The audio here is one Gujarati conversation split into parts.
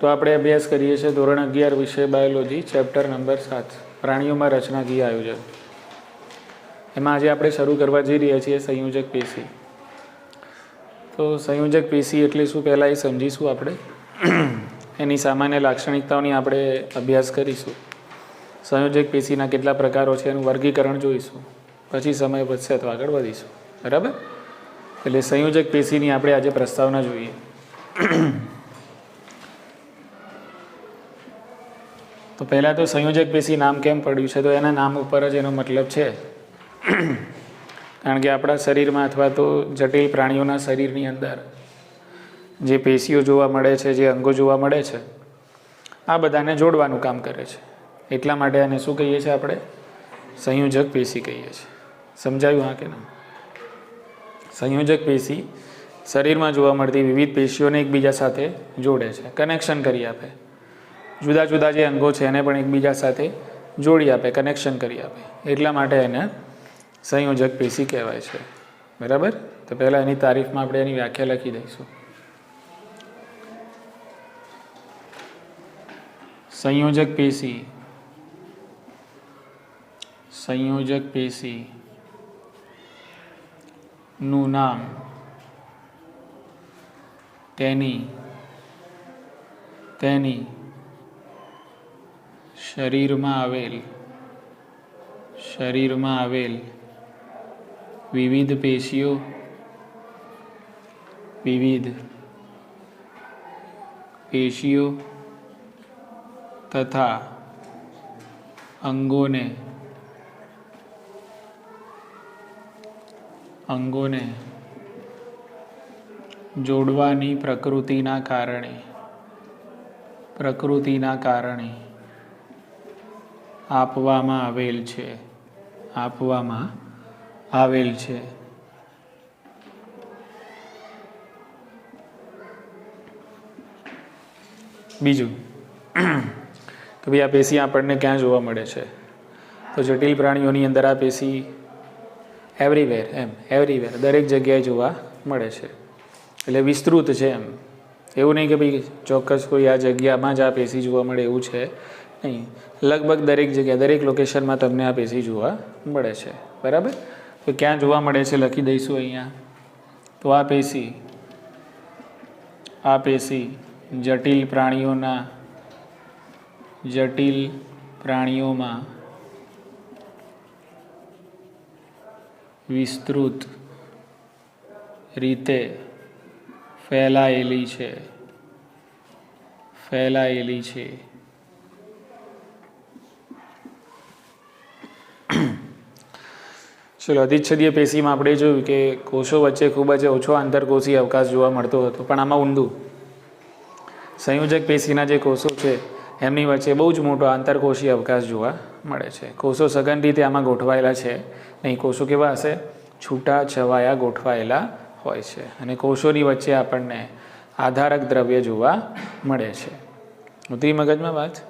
તો આપણે અભ્યાસ કરીએ છીએ ધોરણ 11 વિષય બાયોલોજી ચેપ્ટર નંબર 7 પ્રાણીઓમાં રચનાકીય આયોજન. એમાં આજે આપણે શરૂ કરવા જઈ રહ્યા છીએ સંયોજક પેશી. તો સંયોજક પેશી એટલે શું પહેલાં એ સમજીશું આપણે. એની સામાન્ય લાક્ષણિકતાઓની આપણે અભ્યાસ કરીશું. સંયોજક પેશીના કેટલા પ્રકારો છે એનું વર્ગીકરણ જોઈશું. પછી સમય વધશે તો આગળ વધીશું. બરાબર? એટલે સંયોજક પેશીની આપણે આજે પ્રસ્તાવના જોઈએ. તો પહેલાં તો સંયોજક પેશી નામ કેમ પડ્યું છે? તો એના નામ ઉપર જ એનો મતલબ છે. કારણ કે આપણા શરીરમાં અથવા તો જટિલ પ્રાણીઓના શરીરની અંદર જે પેશીઓ જોવા મળે છે, જે અંગો જોવા મળે છે, આ બધાને જોડવાનું કામ કરે છે. એટલા માટે આને શું કહીએ છીએ આપણે? સંયોજક પેશી કહીએ છીએ. સમજાયું હા કે ના? સંયોજક પેશી શરીરમાં જોવા મળતી વિવિધ પેશીઓને એકબીજા સાથે જોડે છે, કનેક્શન કરી આપે. જુદા જુદા જે અંગો છે એને પણ એકબીજા સાથે જોડી આપે, કનેક્શન કરી આપે. એટલા માટે એને સંયોજક પેશી કહેવાય છે. બરાબર? તો પહેલાં એની તારીફમાં આપણે એની વ્યાખ્યા લખી દઈશું. સંયોજક પેશી, સંયોજક પેશી નું નામ તેની શરીરમાં આવેલ વિવિધ પેશીઓ તથા અંગોને જોડવાની પ્રકૃતિના કારણે આપવામાં આવેલ છે. બીજું તો ભાઈ આ પેશી આપણને ક્યાં જોવા મળે છે? તો જટિલ પ્રાણીઓની અંદર આ પેશી એવરીવેર દરેક જગ્યાએ જોવા મળે છે. એટલે વિસ્તૃત છે એમ. એવું નહીં કે ભાઈ ચોક્કસ કોઈ આ જગ્યામાં જ આ પેશી જોવા મળે એવું છે નહીં. લગભગ દરેક જગ્યા, દરેક લોકેશનમાં તમને આ પેશી જોવા મળે છે. બરાબર? તો ક્યાં જોવા મળે છે લખી દઈશું અહીંયા. તો આ પેશી જટિલ પ્રાણીઓમાં વિસ્તૃત રીતે ફેલાયેલી છે. ચલો, અધિચ્છદીય પેશીમાં આપણે જોયું કે કોષો વચ્ચે ખૂબ જ ઓછો આંતરકોષી અવકાશ જોવા મળતો હતો. પણ આમાં ઊંધું. સંયોજક પેશીના જે કોષો છે એમની વચ્ચે બહુ જ મોટો આંતરકોષીય અવકાશ જોવા મળે છે. કોષો સઘન રીતે આમાં ગોઠવાયેલા છે નહીં. કોષો કેવા હશે? છૂટા છવાયા ગોઠવાયેલા હોય છે. અને કોષોની વચ્ચે આપણને આધારક દ્રવ્ય જોવા મળે છે. ઉતરી મગજમાં વાત?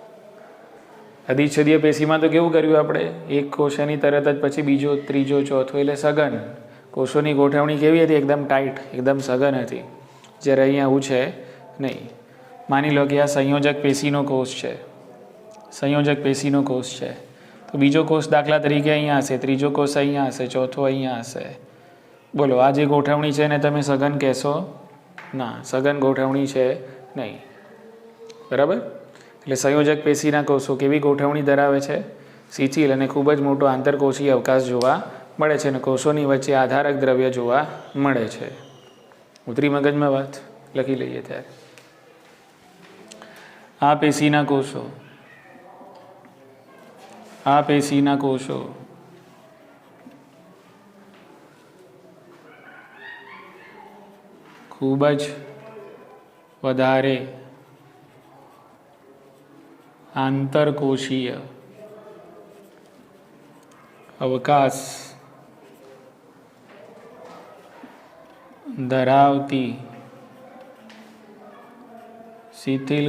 અધિચ્છદીય પેશીમાં તો કેવું કર્યું આપણે? એક કોષની તરત જ પછી બીજો, ત્રીજો, ચોથો, એટલે સઘન. કોષોની ગોઠવણી કેવી હતી? એકદમ ટાઈટ, એકદમ સઘન હતી. જ્યારે અહીંયા આવું છે નહીં. માની લો કે આ સંયોજક પેશીનો કોષ છે. તો બીજો કોષ દાખલા તરીકે અહીંયા હશે, ત્રીજો કોષ અહીંયા હશે, ચોથો અહીંયા હશે. બોલો, આ જે ગોઠવણી છે એને તમે સઘન કહેશો? ના, સઘન ગોઠવણી છે નહીં. બરાબર? એટલે સંયોજક પેશીના કોષો કેવી ગોઠવણી ધરાવે છે? શિથિલ અને ખૂબ જ મોટો આંતરકોષીય અવકાશ જોવા મળે છે. અને કોષોની વચ્ચે આધારક દ્રવ્ય જોવા મળે છે. ઉતરી મગજમાં વાત? લખી લઈએ ત્યારે. આ પેશીના કોષો ખૂબ જ વધારે આંતરકોષીય અવકાશ ધરાવતી શિથિલ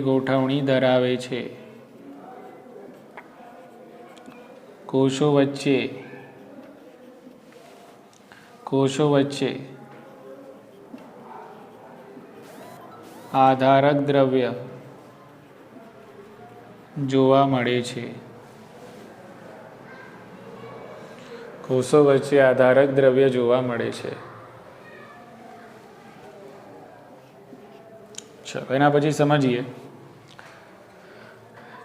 ગોઠવણી ધરાવે છે. કોષો વચ્ચે આધારક દ્રવ્ય જોવા મળે છે. કોષો વચ્ચે આધારક દ્રવ્ય જોવા મળે છે. ચાલો એના પછી સમજીએ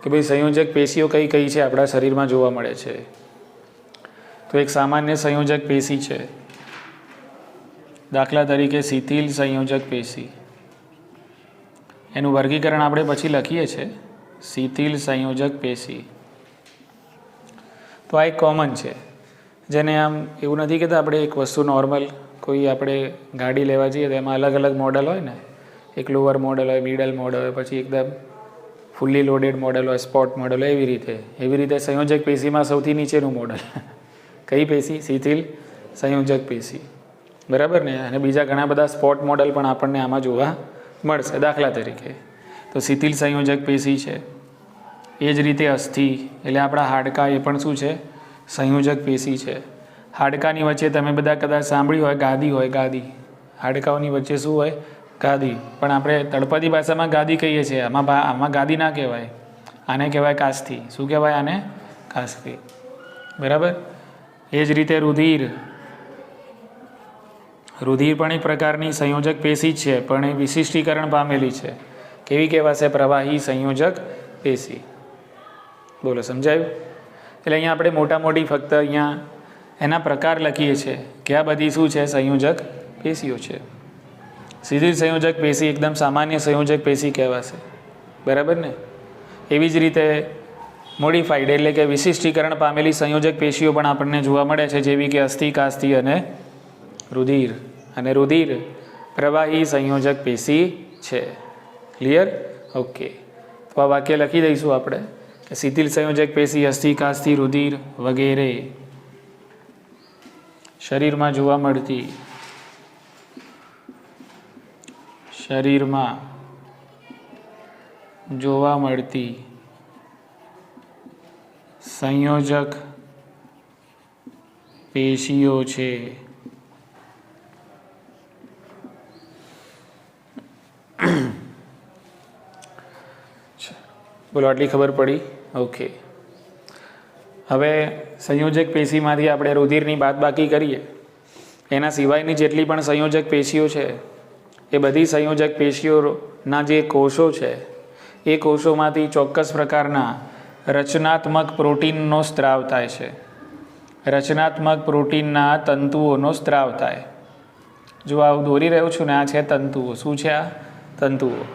કે ભાઈ સંયોજક પેશીઓ કઈ કઈ છે આપણા શરીરમાં જોવા મળે છે. તો એક સામાન્ય સંયોજક પેશી છે, દાખલા તરીકે શિથિલ સંયોજક પેશી. એનું વર્ગીકરણ આપણે પછી લખીએ છીએ, શિથિલ સંયોજક પેશી. તો આ એક કોમન છે, જેને આમ એવું નથી કહેતા આપણે એક વસ્તુ નોર્મલ કોઈ આપણે ગાડી લેવા જઈએ તો એમાં અલગ અલગ મોડલ હોય ને, એક લોઅર મોડલ હોય, મિડલ મોડલ હોય, પછી એકદમ ફૂલ્લી લોડેડ મોડલ હોય, સ્પોર્ટ મોડલ હોય, એવી રીતે સંયોજક પેશીમાં સૌથી નીચેનું મોડલ કઈ પેશી? શિથિલ સંયોજક પેશી. બરાબર ને? અને બીજા ઘણા બધા સ્પોર્ટ મોડલ પણ આપણને આમાં જોવા મળશે. દાખલા તરીકે તો શિથિલ સંયોજક પેશી છે. એ જ રીતે અસ્થિ એટલે આપણા હાડકાં, એ પણ શું છે? સંયોજક પેશી છે. હાડકાની વચ્ચે તમે બધા કદાચ સાંભળ્યું હોય ગાદી હોય, ગાદી. હાડકાઓની વચ્ચે શું હોય? ગાદી. પણ આપણે તળપદી ભાષામાં ગાદી કહીએ છીએ, આમાં ગાદી ના કહેવાય, આને કહેવાય કાસ્થી. શું કહેવાય આને? કાસ્થી. બરાબર? એ જ રીતે રુધિર. રુધિર પણ એક પ્રકારની સંયોજક પેશી જ છે, પણ એ વિશિષ્ટીકરણ પામેલી છે. કેવી કહેવાશે? પ્રવાહી સંયોજક પેશી. બોલો, સમજાયું? એટલે અહીંયા આપણે મોટા મોટી ફક્ત અહીંયા એના પ્રકાર લખીએ છીએ કે આ બધી શું છે? સંયોજક પેશીઓ છે. શિથિલ સંયોજક પેશી એકદમ સામાન્ય સંયોજક પેશી કહેવાશે. બરાબર ને? એવી જ રીતે મોડિફાઈડ એટલે કે વિશિષ્ટીકરણ પામેલી સંયોજક પેશીઓ પણ આપણને જોવા મળે છે, જેવી કે અસ્થિ, કાસ્થી અને રુધિર. અને રુધિર પ્રવાહી સંયોજક પેશી છે. ક્લિયર? ઓકે. તો આ વાક્ય લખી દઈશું આપણે કે શિથિલ સંયોજક પેશી અસ્થિ, કાસ્થી, રુધિર વગેરે શરીરમાં જોવા મળતી સંયોજક પેશીઓ છે. બોલો, આટલી ખબર પડી? ઓકે. હવે સંયોજક પેશીમાંથી આપણે રુધિરની બાદબાકી કરીએ. એના સિવાયની જેટલી પણ સંયોજક પેશીઓ છે એ બધી સંયોજક પેશીઓના જે કોષો છે એ કોષોમાંથી ચોક્કસ પ્રકારના રચનાત્મક પ્રોટીનનો સ્ત્રાવ થાય છે. રચનાત્મક પ્રોટીનના તંતુઓનો સ્ત્રાવ થાય. જો આવું દોરી રહ્યો છું ને, આ છે તંતુઓ. શું છે આ? તંતુઓ.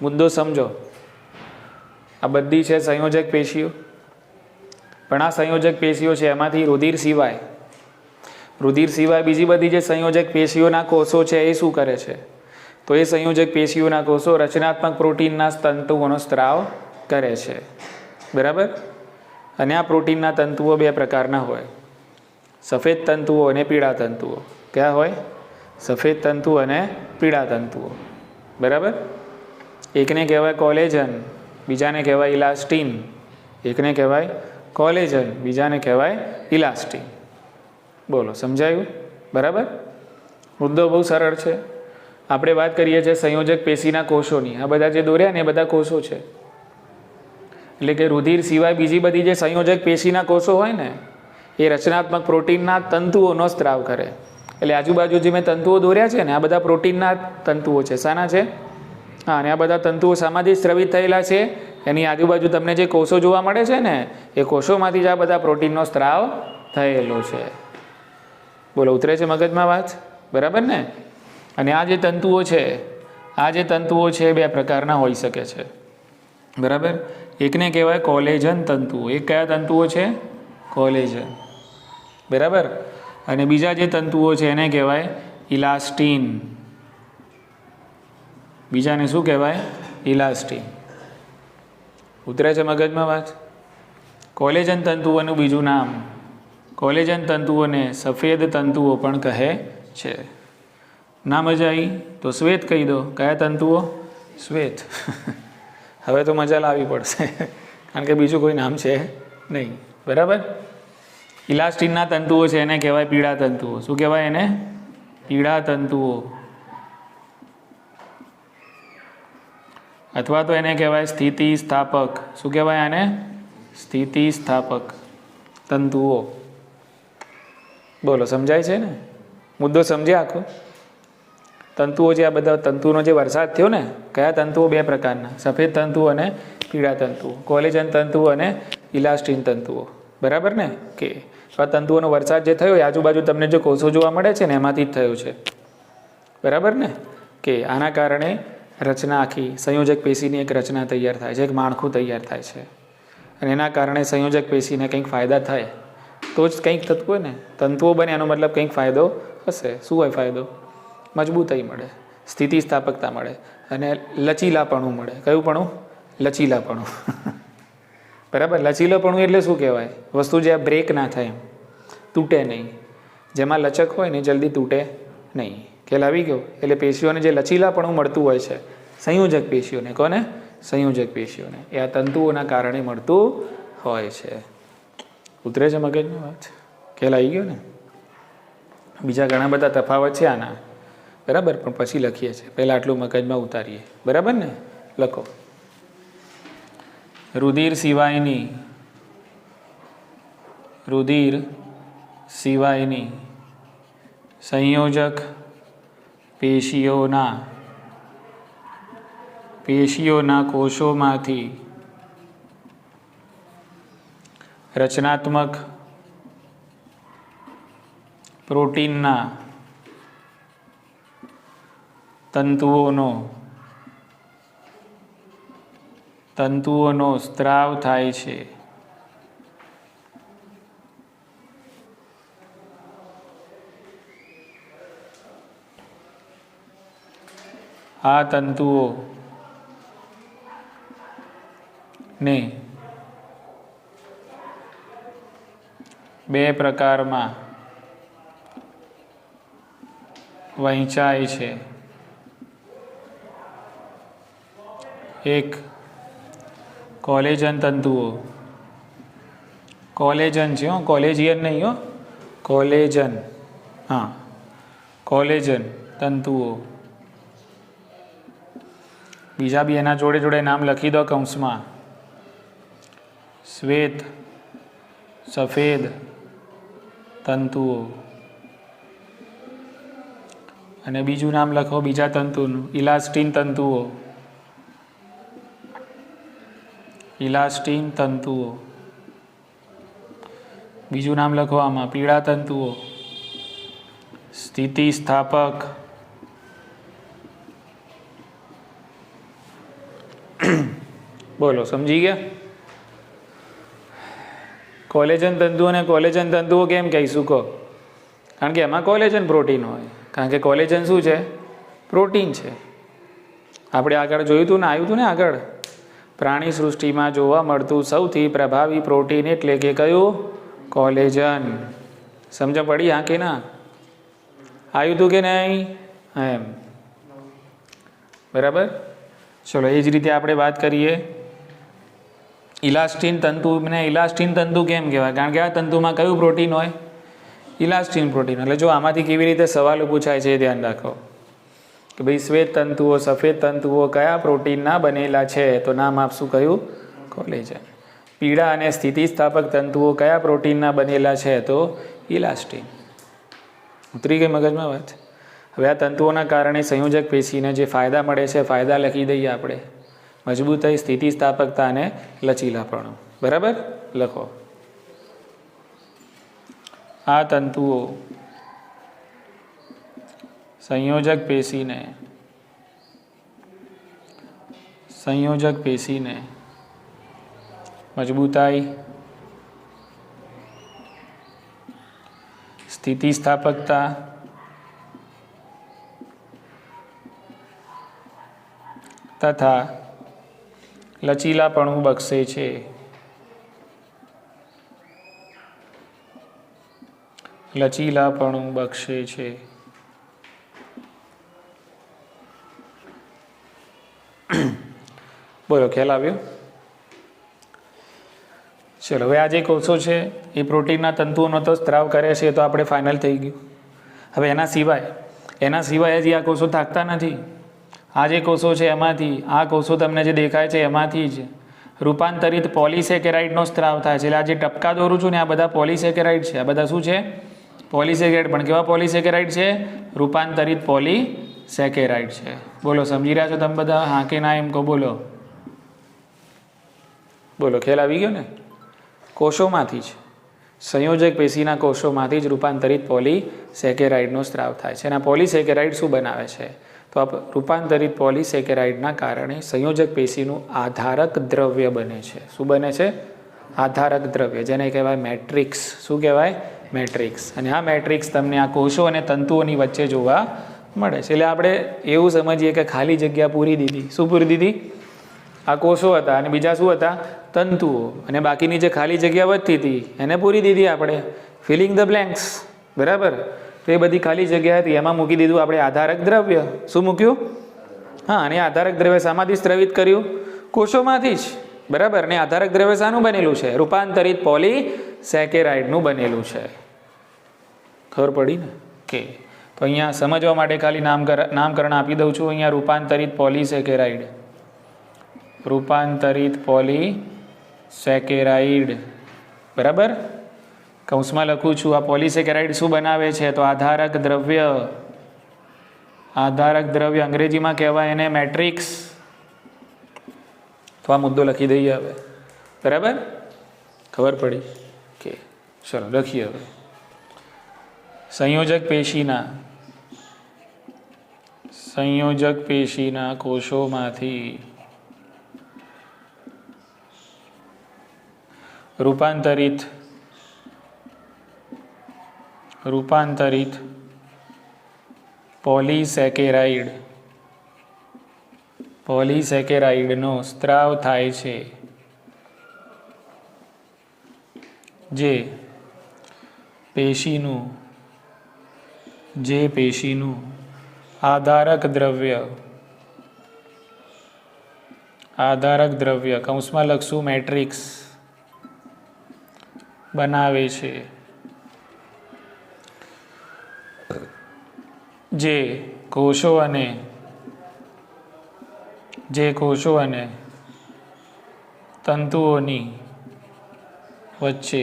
મુદ્દો સમજો. આ બધી છે સંયોજક પેશીઓ, પણ આ સંયોજક પેશીઓ છે એમાંથી રુધિર સિવાય બીજી બધી જે સંયોજક પેશીઓના કોષો છે એ શું કરે છે? તો એ સંયોજક પેશીઓના કોષો રચનાત્મક પ્રોટીનના તંતુઓનો સ્ત્રાવ કરે છે. બરાબર? અને આ પ્રોટીનના તંતુઓ બે પ્રકારના હોય, સફેદ તંતુઓ અને પીળા તંતુઓ. કયા હોય? સફેદ તંતુ અને પીળા તંતુઓ. બરાબર? એકને કહેવાય કોલેજન, બીજાને કહેવાય ઇલાસ્ટીન. એકને કહેવાય કોલેજન, બીજાને કહેવાય ઇલાસ્ટીન. બોલો, સમજાયું? બરાબર? મુદ્દો બહુ સરળ છે. આપણે વાત કરીએ છીએ સંયોજક પેશીના કોષોની. આ બધા જે દોર્યા ને એ બધા કોષો છે. એટલે કે રુધિર સિવાય બીજી બધી જે સંયોજક પેશીના કોષો હોય ને એ રચનાત્મક પ્રોટીનના તંતુઓનો સ્ત્રાવ કરે. એટલે આજુબાજુ જે મેં તંતુઓ દોર્યા છે ને, આ બધા પ્રોટીનના તંતુઓ છે. શાના છે? હા. અને આ બધા તંતુઓ શામાંથી સ્રવિત થયેલા છે? એની આજુબાજુ તમને જે કોષો જોવા મળે છે ને એ કોષોમાંથી જ આ બધા પ્રોટીનનો સ્ત્રાવ થયેલો છે. બોલો, ઉતરે છે મગજમાં વાત? બરાબર ને? અને આ જે તંતુઓ છે બે પ્રકારના હોઈ શકે છે. બરાબર? એકને કહેવાય કોલેજન તંતુઓ. એક કયા તંતુઓ છે? કોલેજન. બરાબર? અને બીજા જે તંતુઓ છે એને કહેવાય ઇલાસ્ટીન. બીજાને શું કહેવાય? ઇલાસ્ટીન. ઉતરે છે મગજમાં વાત? કોલેજન તંતુઓનું બીજું નામ, કોલેજન તંતુઓને સફેદ તંતુઓ પણ કહે છે. ના મજા આવી તો શ્વેત કહી દો. કયા તંતુઓ? શ્વેત. હવે તો મજા લાવવી પડશે કારણ કે બીજું કોઈ નામ છે નહીં. બરાબર? ઇલાસ્ટીનના તંતુઓ છે એને કહેવાય પીળા તંતુઓ. શું કહેવાય એને? પીળા તંતુઓ. અથવા તો એને કહેવાય સ્થિતિસ્થાપક. શું કહેવાય આને? સ્થિતિસ્થાપક તંતુઓ. બોલો, સમજાય છે ને? મુદ્દો સમજ્યા આખો? તંતુઓ જે આ બધા તંતુનો જે વરસાદ થયો ને, કયા તંતુઓ? બે પ્રકારના, સફેદ તંતુઓ અને પીળા તંતુઓ, કોલેજન તંતુઓ અને ઇલાસ્ટિન તંતુઓ. બરાબર ને? કે આ તંતુઓનો વરસાદ જે થયો એ આજુબાજુ તમને જે કોષો જોવા મળે છે ને એમાંથી જ થયો છે. બરાબર ને? કે આના કારણે રચના, આખી સંયોજક પેશીની એક રચના તૈયાર થાય છે, એક માળખું તૈયાર થાય છે. અને એના કારણે સંયોજક પેશીને કંઈક ફાયદા થાય તો જ કંઈક થતું હોય ને. તંતુઓ બને એનો મતલબ કંઈક ફાયદો હશે. શું હોય ફાયદો? મજબૂતાઈ મળે, સ્થિતિસ્થાપકતા મળે અને લચીલાપણું મળે. કયું પણું? લચીલાપણું. બરાબર? લચીલાપણું એટલે શું કહેવાય? વસ્તુ જે બ્રેક ના થાય, એમ તૂટે નહીં. જેમાં લચક હોય ને જલ્દી તૂટે નહીં. ખ્યાલ આવી ગયો? એટલે પેશીઓને જે લચીલાપણું મળતું હોય છે, સંયોજક પેશીઓને. કોને? સંયોજક પેશીઓને. એ આ તંતુઓના કારણે મળતું હોય છે. ઉતરે છે મગજની વાત? ખ્યાલ આવી ગયો ને? બીજા ઘણા બધા તફાવત છે આના, બરાબર, પણ પછી લખીએ છીએ. પહેલાં આટલું મગજમાં ઉતારીએ. બરાબર ને? લખો. રુધિર સિવાયની સંયોજક પેશીઓના કોષોમાંથી રચનાત્મક પ્રોટીનના તંતુઓનો સ્ત્રાવ થાય છે. આ તંતુઓ ને બે પ્રકારમાં વહેંચાય છે. એક કોલેજન તંતુઓ, કોલેજન છે હો, કોલેજિયન નહીં હો, કોલેજન. હા, કોલેજન તંતુઓ. બીજા બી એના જોડે જોડે નામ લખી દો કૌંસમાં. શ્વેત સફેદ તંતુઓ. અને બીજું નામ લખો બીજા તંતુનું, ઇલાસ્ટિન તંતુઓ. ઇલાસ્ટિન તંતુઓ. બીજું નામ લખો આમાં પીળા તંતુઓ, સ્થિતિસ્થાપક. બોલો, સમજી ગયા? કોલેજન તંતુઓ અને કોલેજન તંતુઓ કેમ કહીશું કહો? કારણ કે એમાં કોલેજન પ્રોટીન હોય. કારણ કે કોલેજન શું છે? પ્રોટીન છે. આપણે આગળ જોયું હતું ને, આવ્યું હતું ને આગળ, પ્રાણી સૃષ્ટિમાં જોવા મળતું સૌથી પ્રભાવી પ્રોટીન એટલે કે કયું? કોલેજન. સમજ પડી? હા કે ના? આવ્યું હતું કે નહીં? એમ. બરાબર? ચલો, એ જ રીતે આપણે વાત કરીએ ઇલાસ્ટિન તંતુ. ને ઇલાસ્ટિન તંતુ કેમ કહેવાય? કારણ કે આ તંતુમાં કયું પ્રોટીન હોય? ઇલાસ્ટિન પ્રોટીન. એટલે જો આમાંથી કેવી રીતે સવાલો પૂછાય છે એ ધ્યાન રાખો કે ભાઈ શ્વેત તંતુઓ, સફેદ તંતુઓ કયા પ્રોટીનના બનેલા છે? તો નામ આપશું કયું? કોલેજન. પીળા અને સ્થિતિસ્થાપક તંતુઓ કયા પ્રોટીનના બનેલા છે? તો ઇલાસ્ટિન. ઉતરી ગઈ મગજમાં વાત? હવે આ તંતુઓના કારણે સંયોજક પેશીને જે ફાયદા મળે છે, ફાયદા લખી દઈએ આપણે. મજબૂતાઈ, સ્થિતિસ્થાપકતા અને લચીલાપણું. બરાબર? લખો. આ તંતુઓ સંયોજક પેશીને મજબૂતાઈ, સ્થિતિસ્થાપકતા તથા લચીલાપણું બક્ષે છે. લચીલાપણું બક્ષે છે. બોલો, ખ્યાલ આવ્યો? ચલો, હવે આ જે કોષો છે એ પ્રોટીનના તંતુઓનો તો સ્ત્રાવ કરે છે, તો આપણે ફાઇનલ થઈ ગયું. હવે એના સિવાય હજી આ કોષો થાકતા નથી. આ જે કોષો છે એમાંથી આ કોષો તમને જે દેખાય છે એમાંથી જ રૂપાંતરિત પોલિસેકેરાઇડનો સ્ત્રાવ થાય છે. એટલે આ જે ટપકા દોરું છું ને આ બધા પોલિસેકેરાઇડ છે. આ બધા શું છે? પોલિસેકેરાઇડ. પણ કેવા પોલિસેકેરાઇડ છે? રૂપાંતરિત પોલિસેકેરાઇડ છે. બોલો, સમજી રહ્યા છો તમે બધા? હા કે ના એમ કહો, બોલો બોલો. ખ્યાલ આવી ગયો ને? કોષોમાંથી જ, સંયોજક પેશીના કોષોમાંથી જ રૂપાંતરિત પોલિસેકેરાઇડનો સ્ત્રાવ થાય છે. અને આ પોલિસેકેરાઇડ શું બનાવે છે? તો આ રૂપાંતરિત પોલિસેકેરાઇડના કારણે સંયોજક પેશીનું આધારક દ્રવ્ય બને છે. શું બને છે? આધારક દ્રવ્ય, જેને કહેવાય મેટ્રિક્સ. શું કહેવાય? મેટ્રિક્સ. અને આ મેટ્રિક્સ તમને આ કોષો અને તંતુઓની વચ્ચે જોવા મળે છે. એટલે આપણે એવું સમજીએ કે ખાલી જગ્યા પૂરી દીધી. શું પૂરી દીધી? આ કોષો હતા અને બીજા શું હતા? તંતુઓ. અને બાકીની જે ખાલી જગ્યા વધતી હતી એને પૂરી દીધી આપણે. Filling the blanks. બરાબર? તો એ બધી ખાલી જગ્યા હતી એમાં મૂકી દીધું આપણે આધારક દ્રવ્ય. શું મૂક્યું? હા. અને આધારક દ્રવ્ય શામાંથી સ્ત્રવિત કર્યું? કોષોમાંથી જ. બરાબર? ને આધારક દ્રવ્ય શાનું બનેલું છે? રૂપાંતરિત પોલિસેકેરાઇડનું બનેલું છે. ખબર પડી ને? કે તો અહીંયા સમજવા માટે ખાલી નામકરણ આપી દઉં છું. અહીંયા રૂપાંતરિત પોલિસેકેરાઇડ, રૂપાંતરિત પોલિસેકેરાઇડ. બરાબર? કૌંસમાં લખું છું. આ પોલિસેકેરાઇડ શું બનાવે છે? તો આધારક દ્રવ્ય. આધારક દ્રવ્ય અંગ્રેજીમાં કહેવાય એને મેટ્રિક્સ. તો આ મુદ્દો લખી દઈએ હવે. બરાબર? ખબર પડી? કે ચલો લખીએ હવે. સંયોજક પેશીના કોષોમાંથી રૂપાંતરિત પોલિસેકેરાઇડનો સ્ત્રાવ થાય છે, જે પેશીનું આધારક દ્રવ્ય કૌંસમાં લખશું મેટ્રિક્સ બનાવે છે, જે કોષો અને તંતુઓની વચ્ચે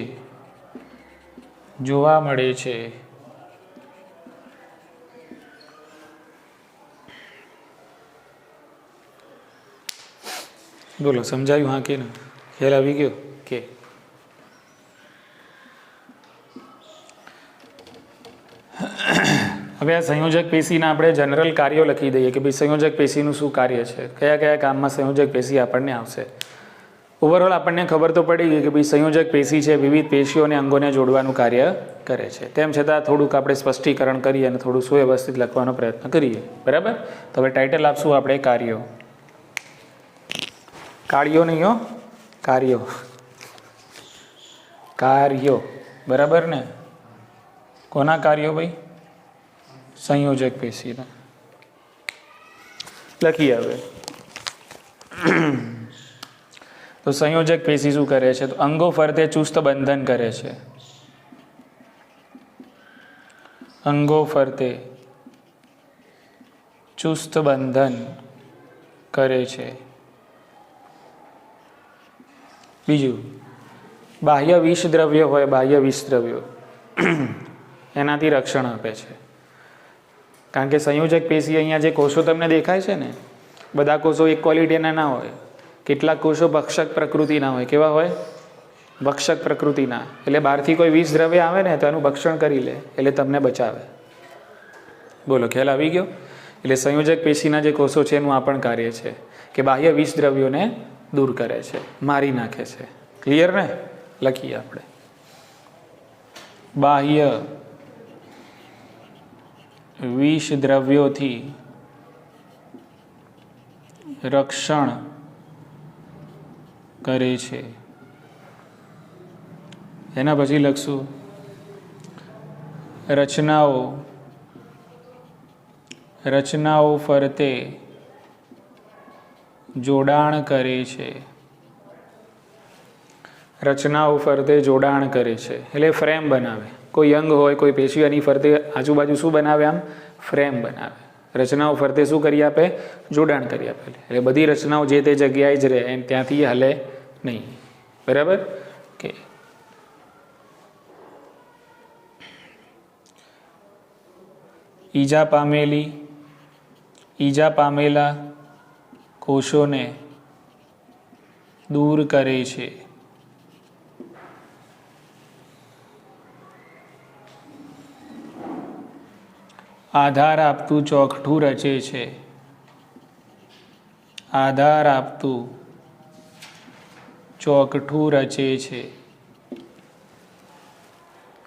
જોવા મળે છે. બોલો, સમજાયું? હા કે ના? ખ્યાલ આવી ગયો? કે હવે આ સંયોજક પેશીના આપણે જનરલ કાર્યો લખી દઈએ કે ભાઈ સંયોજક પેશીનું શું કાર્ય છે, કયા કયા કામમાં સંયોજક પેશી આપણને આવશે. ઓવરઓલ આપણને ખબર તો પડી ગઈ કે ભાઈ સંયોજક પેશી છે વિવિધ પેશીઓ અને અંગોને જોડવાનું કાર્ય કરે છે. તેમ છતાં થોડુંક આપણે સ્પષ્ટીકરણ કરીએ અને થોડું સુવ્યવસ્થિત લખવાનો પ્રયત્ન કરીએ. બરાબર? તો હવે ટાઇટલ આપશું આપણે કાર્યો. નહીં હો, કાર્યો. બરાબર ને? કોના કાર્યો ભાઈ? સંયોજક પેશીના. લખીએ હવે. તો સંયોજક પેશી શું કરે છે? તો અંગો ફરતે ચુસ્ત બંધન કરે છે. અંગો ફરતે ચુસ્ત બંધન કરે છે. બીજું, બાહ્ય વિષ દ્રવ્ય હોય, બાહ્ય વિષ દ્રવ્યો એનાથી રક્ષણ આપે છે. કારણ કે સંયોજક પેશી અહીંયા જે કોષો તમને દેખાય છે ને, બધા કોષો એક ક્વોલિટીના ના હોય. કેટલાક કોષો ભક્ષક પ્રકૃતિના હોય. કેવા હોય? ભક્ષક પ્રકૃતિના. એટલે બહારથી કોઈ વિષ દ્રવ્ય આવે ને તો એનું ભક્ષણ કરી લે, એટલે તમને બચાવે. બોલો, ખ્યાલ આવી ગયો? એટલે સંયોજક પેશીના જે કોષો છે એનું આ પણ કાર્ય છે કે બાહ્ય વિષ દ્રવ્યોને દૂર કરે છે, મારી નાખે છે. ક્લિયર ને? લખીએ આપણે. બાહ્ય વિષ દ્રવ્યોથી રક્ષણ કરે છે. એના પછી લખશું રચનાઓ ફરતે જોડાણ કરે છે. રચનાઓ ફરતે જોડાણ કરે છે એટલે ફ્રેમ બનાવે. કોઈ અંગ હોય, કોઈ પેશી એની ફરતે આજુબાજુ શું બનાવે? આમ ફ્રેમ બનાવે. રચનાઓ ફરતે શું કરી આપે? જોડાણ કરી આપે. એટલે બધી રચનાઓ જે તે જગ્યાએ જ રહે, એમ ત્યાંથી હલે નહીં. બરાબર કે ઈજા પામેલા કોષોને દૂર કરે છે. આધાર આપતું ચોકઠું રચે છે. આધાર આપતું ચોકઠું રચે છે.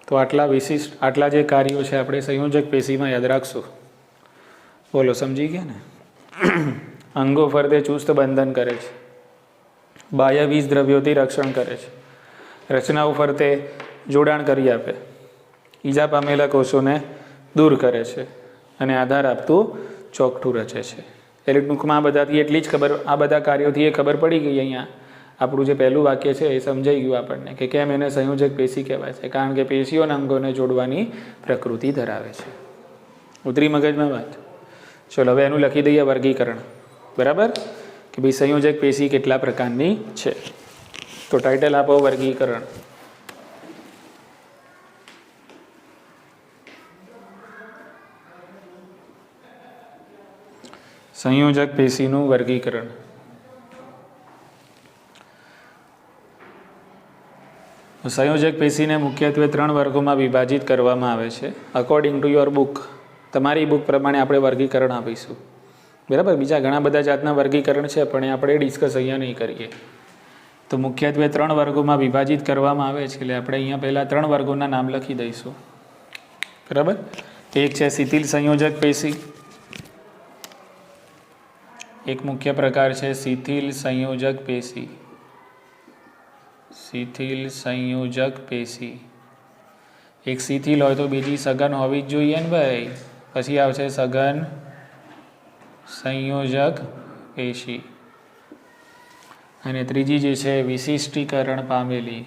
તો આટલા જે કાર્યો છે આપણે સંયોજક પેશીમાં યાદ રાખશું. બોલો, સમજી ગયા ને? અંગો ફરતે ચુસ્ત બંધન કરે છે. બાહ્ય વીજ દ્રવ્યોથી રક્ષણ કરે છે. રચનાઓ ફરતે જોડાણ કરી આપે. ઈજા પામેલા કોષોને દૂર કરે છે અને આધાર આપતું ચોકઠું રચે છે. એટલે ટૂંકમાં આ બધાથી એટલી જ ખબર, આ બધા કાર્યોથી એ ખબર પડી ગઈ. અહીંયા આપણું જે પહેલું વાક્ય છે એ સમજાઈ ગયું આપણને કે કેમ એને સંયોજક પેશી કહેવાય છે. કારણ કે પેશીઓના અંગોને જોડવાની પ્રકૃતિ ધરાવે છે. ઉતરી મગજમાં વાત? ચલો હવે એનું લખી દઈએ વર્ગીકરણ. બરાબર કે ભાઈ સંયોજક પેશી કેટલા પ્રકારની છે. તો ટાઇટલ આપો વર્ગીકરણ. સંયોજક પેશીનું વર્ગીકરણ. સંયોજક પેશીને મુખ્યત્વે 3 વર્ગોમાં વિભાજિત કરવામાં આવે છે. અકોર્ડિંગ ટુ યોર બુક, તમારી બુક પ્રમાણે આપણે વર્ગીકરણ આપીશું. બરાબર, બીજા ઘણા બધા જાતના વર્ગીકરણ છે પણ આપણે ડિસ્કસ અહીંયા નહીં કરીએ. તો મુખ્યત્વે 3 વર્ગોમાં વિભાજિત કરવામાં આવે છે. એટલે આપણે અહીંયા પહેલાં 3 વર્ગોના નામ લખી દઈશું. બરાબર, એક છે શિથિલ સંયોજક પેશી. એક મુખ્ય પ્રકાર છે શિથિલ સંયોજક પેશી. શિથિલ સંયોજક પેશી. એક શિથિલ હોય તો બીજી સઘન હોવી જ જોઈએ ને ભાઈ. પછી આવશે સઘન સંયોજક પેશી. અને ત્રીજી જે છે વિશિષ્ટીકરણ પામેલી,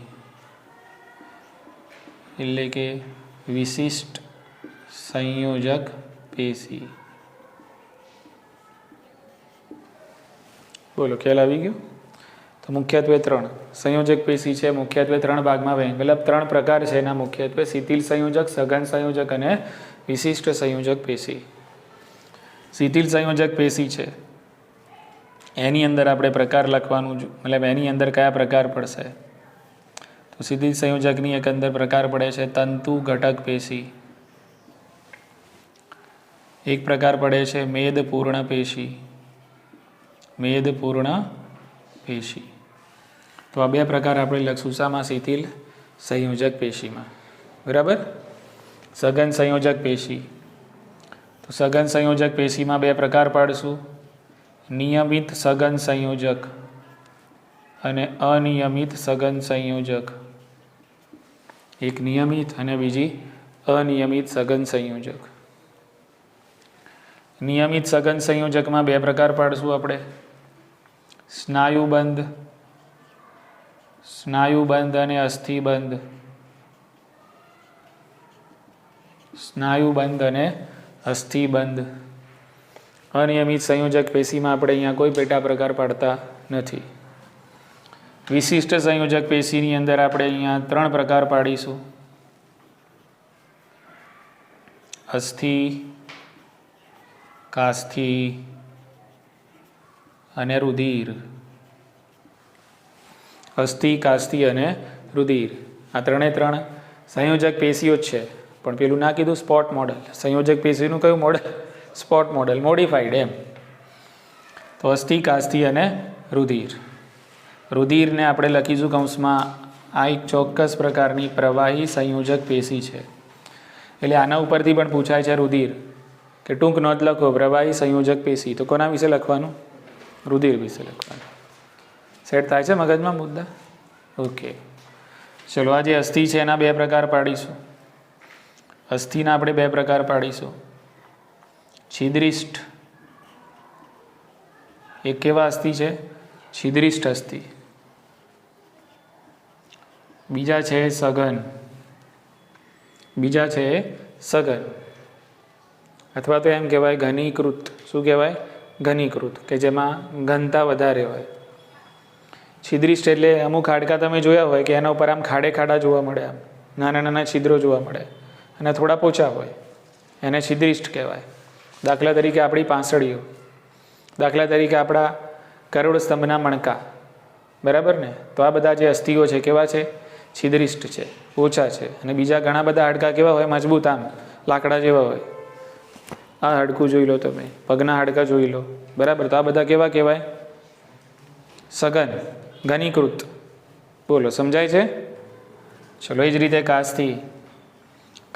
એટલે કે વિશિષ્ટ સંયોજક પેશી. બોલો, ખ્યાલ આવી ગયો? તો મુખ્યત્વે 3 સંયોજક પેશી છે. મુખ્યત્વે 3 ભાગમાં વહેંચ, મતલબ 3 પ્રકાર છે એના મુખ્યત્વે: શિથિલ સંયોજક, સઘન સંયોજક અને વિશિષ્ટ સંયોજક પેશી. શિથિલ સંયોજક પેશી છે એની અંદર આપણે પ્રકાર લખવાનું, મતલબ એની અંદર કયા પ્રકાર પડશે? તો શિથિલ સંયોજકની એક અંદર પ્રકાર પડે છે તંતુ ઘટક પેશી. એક પ્રકાર પડે છે મેદપૂર્ણ પેશી. મેદપૂર્ણ પેશી. તો આ 2 પ્રકાર આપણે લખશું. શામાં? શિથિલ સંયોજક પેશીમાં. બરાબર. સઘન સંયોજક પેશી. તો સઘન સંયોજક પેશીમાં 2 પ્રકાર પાડશું: નિયમિત સઘન સંયોજક અને અનિયમિત સઘન સંયોજક. એક નિયમિત અને બીજી અનિયમિત સઘન સંયોજક. નિયમિત સઘન સંયોજકમાં 2 પ્રકાર પાડશું આપણે: સ્નાયુબંધ અને અસ્થિબંધ. સ્નાયુબંધ અને અસ્થિબંધ. અનિયમિત સંયોજક પેશીમાં આપણે અહીંયા કોઈ પેટા પ્રકાર પાડતા નથી. વિશિષ્ટ સંયોજક પેશીની અંદર આપણે અહીંયા 3 પ્રકાર પાડીશું: અસ્થિ, કાસ્થિ અને રુધિર. અસ્થિ, કાસ્થિ અને રુધિર. આ 3 સંયોજક પેશીઓ જ છે. પણ પેલું ના કીધું સ્પોટ મોડલ. સંયોજક પેશીનું કયું મોડલ? સ્પોટ મોડલ, મોડિફાઈડ એમ. તો અસ્થિ, કાસ્થિ અને રુધિર. રુધિરને આપણે લખીશું કૌંસમાં. આ એક ચોક્કસ પ્રકારની પ્રવાહી સંયોજક પેશી છે. એટલે આના ઉપરથી પણ પૂછાય છે રુધિર, કે ટૂંક નોંધ લખો પ્રવાહી સંયોજક પેશી. તો કોના વિશે લખવાનું? રુધિર વિશે લખવાનું. સેટ થાય છે મગજમાં મુદ્દા? ઓકે, ચલો. આ જે અસ્થિ છે એના 2 પ્રકાર પાડીશું. અસ્થિના આપણે 2 પ્રકાર પાડીશું: છિદ્રિષ્ઠ. એક કેવા અસ્થિ છે? છિદ્રિષ્ઠ અસ્થિ. બીજા છે સઘન. અથવા તો એમ કહેવાય ઘનીકૃત. શું કહેવાય? ઘનીકૃત, કે જેમાં ઘનતા વધારે હોય. છિદ્રિષ્ટ એટલે અમુક હાડકાં તમે જોયા હોય કે એના ઉપર આમ ખાડે ખાડા જોવા મળે, આમ નાના નાના છિદ્રો જોવા મળે અને થોડા પોચા હોય, એને છિદ્રિષ્ટ કહેવાય. દાખલા તરીકે આપણી પાંસળીઓ, દાખલા તરીકે આપણા કરોડ સ્તંભના મણકા, બરાબર ને? તો આ બધા જે અસ્થિઓ છે કેવા છે? છિદ્રિષ્ટ છે, ઓછા છે. અને બીજા ઘણા બધા હાડકાં કેવા હોય? મજબૂત, આમ લાકડા જેવા હોય. આ હાડકું જોઈ લો તમે, પગના હાડકાં જોઈ લો, બરાબર? તો આ બધા કેવા કહેવાય? સઘન, ઘનીકૃત. બોલો, સમજાય છે? ચલો, એ જ રીતે કાસ્થી.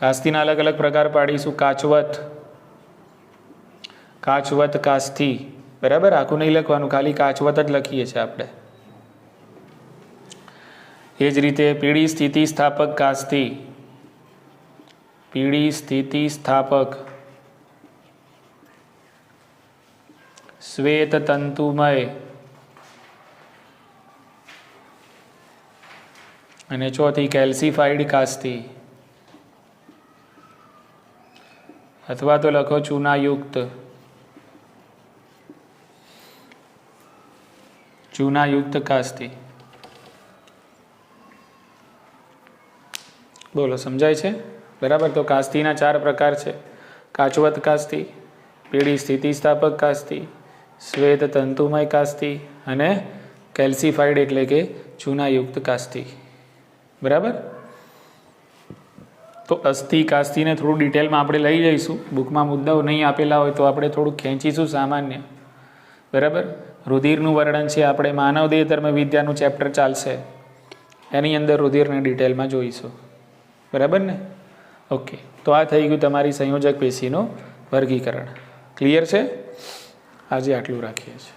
કાસ્તીના અલગ અલગ પ્રકાર પાડીશું. કાચવત, કાચવત, કાસ્થી, બરાબર? આખું નહીં લખવાનું, ખાલી કાચવત જ લખીએ છીએ આપણે. એ જ રીતે પીળી સ્થિતિ સ્થાપક કાસ્થી, પીળી સ્થિતિ સ્થાપક. શ્વેત તંતુમય અને ચોથી કેલ્સિફાઈડ કાસ્થી, અથવા તો લખો ચૂનાયુક્ત, ચૂનાયુક્ત કાસ્થી. બોલો, સમજાય છે? બરાબર. તો કાસ્તીના 4 પ્રકાર છે. કાચવત કાસ્તી, પીળી સ્થિતિસ્થાપક કાસ્તી, શ્વેત તંતુમય કાસ્તી અને કેલ્સિફાઈડ એટલે કે ચૂનાયુક્ત કાસ્તી. બરાબર. તો અસ્થિ કાસ્તીને થોડું ડિટેલમાં આપણે લઈ જઈશું. બુકમાં મુદ્દાઓ નહીં આપેલા હોય તો આપણે થોડુંક ખેંચીશું સામાન્ય, બરાબર. રુધિરનું વર્ણન છે, આપણે માનવ દેહ ધર્મ વિદ્યાનું ચેપ્ટર ચાલશે, એની અંદર રુધિરને ડિટેલમાં જોઈશું, બરાબર ને? ઓકે. તો આ થઈ ગયું તમારી સંયોજક પેશીનું વર્ગીકરણ. ક્લિયર છે? આજે આટલું રાખીએ છીએ.